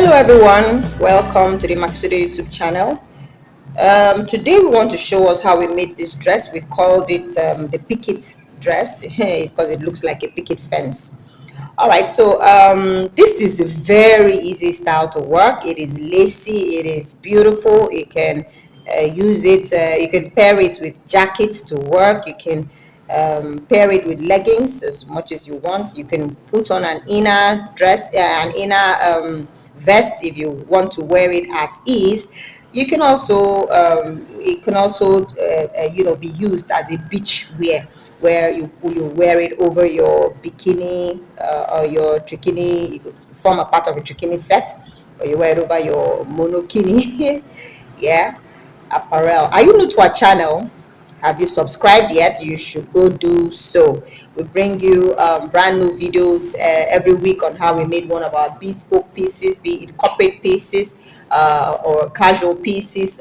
Hello everyone, welcome to the Makisode YouTube channel. Today we want to show us how we made this dress. We called it the picket dress because it looks like a picket fence. Alright, so this is a very easy style to work. It is lacy, it is beautiful. You can use it, you can pair it with jackets to work. You can pair it with leggings as much as you want. You can put on an inner dress, an inner vest if you want to wear it as is. You can also it can also be used as a beach wear, where you wear it over your bikini or your trikini. You could form a part of a trikini set, or you wear it over your monokini. Yeah, apparel. Are you new to our channel? Have you subscribed yet? You should go do so. We bring you brand new videos every week on how we made one of our bespoke pieces, be it corporate pieces or casual pieces,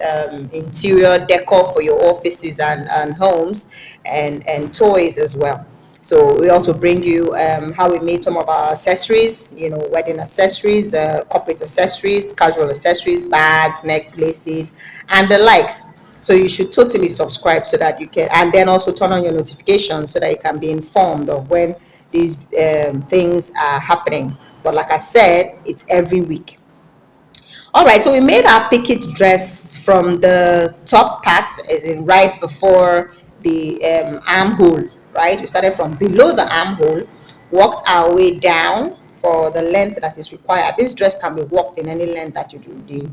interior decor for your offices and homes, and toys as well. So we also bring you how we made some of our accessories, wedding accessories, corporate accessories, casual accessories, bags, necklaces, and the likes. So you should totally subscribe so that you can, and then also turn on your notifications so that you can be informed of when these things are happening. But like I said, it's every week. All right, so we made our picket dress from the top part, as in right before the armhole, right? We started from below the armhole, walked our way down for the length that is required. This dress can be walked in any length that you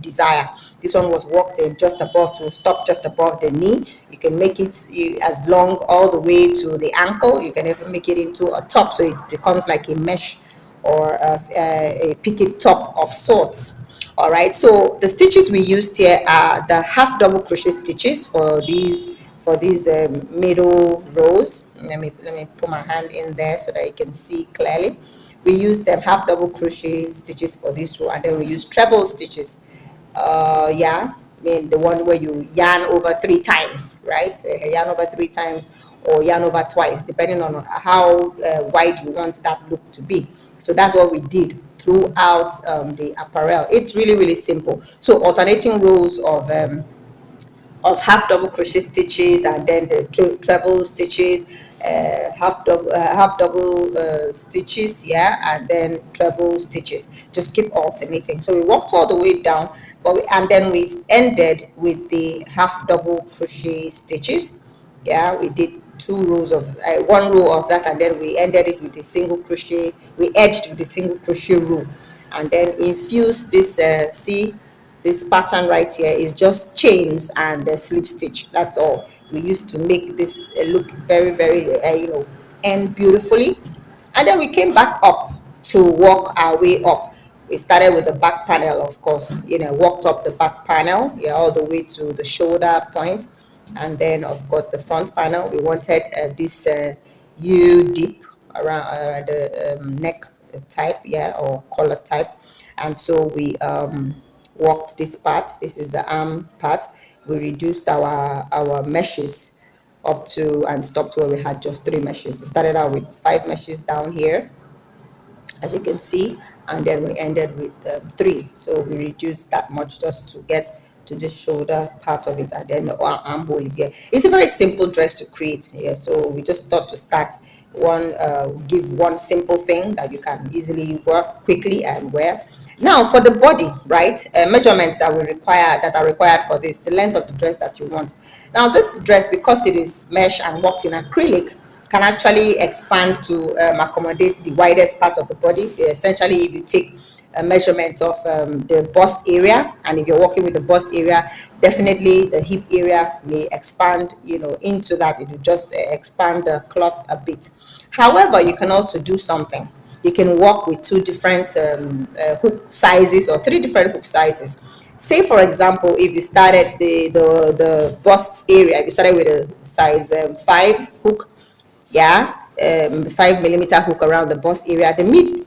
desire. This one was walked in just above, to stop just above the knee. You can make it as long all the way to the ankle. You can even make it into a top, so it becomes like a mesh or a picket top of sorts. All right, so the stitches we used here are the half double crochet stitches for these middle rows. Let me put my hand in there so that you can see clearly. We used them half double crochet stitches for this row, and then we use treble stitches. Yeah, I mean the one where you yarn over 3 times, right? Yarn over 3 times or yarn over twice, depending on how wide you want that look to be. So that's what we did throughout the apparel. It's really simple. So alternating rows of half double crochet stitches, and then the treble stitches, half double stitches, yeah, and then treble stitches. Just keep alternating. So we walked all the way down, and then we ended with the half double crochet stitches. Yeah, we did 2 rows of 1 row of that, and then we ended it with a single crochet. We edged with a single crochet row, and then infused this see, this pattern right here is just chains and a slip stitch. That's all we used to make this look very end beautifully. And then we came back up to walk our way up. We started with the back panel, of course, walked up the back panel, yeah, all the way to the shoulder point. And then of course the front panel, we wanted this U dip around the neck type, yeah, or collar type. And so we walked this part. This is the arm part. We reduced our meshes up to and stopped where we had just 3 meshes. We started out with 5 meshes down here, as you can see, and then we ended with 3. So we reduced that much just to get to the shoulder part of it, and then the armhole is here. It's a very simple dress to create here, so we just thought to start give one simple thing that you can easily work quickly and wear. Now for the body, right, measurements that are required for this, the length of the dress that you want. Now this dress, because it is mesh and worked in acrylic, can actually expand to accommodate the widest part of the body. Essentially, if you take a measurement of the bust area, and if you're working with the bust area, definitely the hip area may expand into that. It will just expand the cloth a bit. However, you can also do something. You can work with 2 different hook sizes or 3 different hook sizes. Say for example, if you started the bust area, if you started with a size 5 hook, yeah, 5mm hook around the bust area, the mid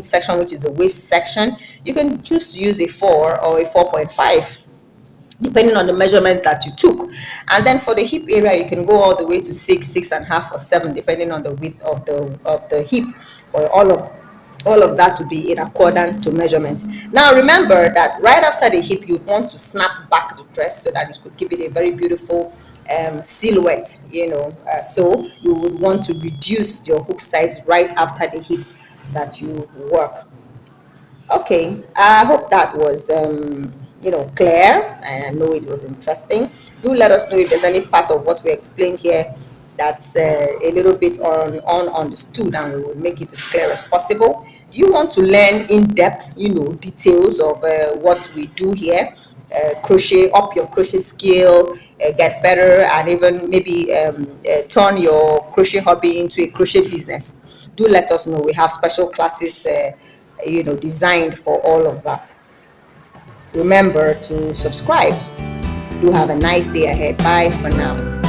section, which is the waist section, you can choose to use a 4 or a 4.5, depending on the measurement that you took. And then for the hip area, you can go all the way to 6, 6.5, or 7, depending on the width of the hip, or all of all of that to be in accordance to measurements. Now remember that right after the hip, you want to snap back the dress so that it could give it a very beautiful silhouette, so you would want to reduce your hook size right after the hip that you work. Okay, I hope that was clear, and I know it was interesting. Do let us know if there's any part of what we explained here that's a little bit understood, and we will make it as clear as possible. Do you want to learn in depth, details of what we do here? Crochet, up your crochet skill, get better, and even maybe turn your crochet hobby into a crochet business. Do let us know. We have special classes designed for all of that. Remember to subscribe. Do have a nice day ahead. Bye for now.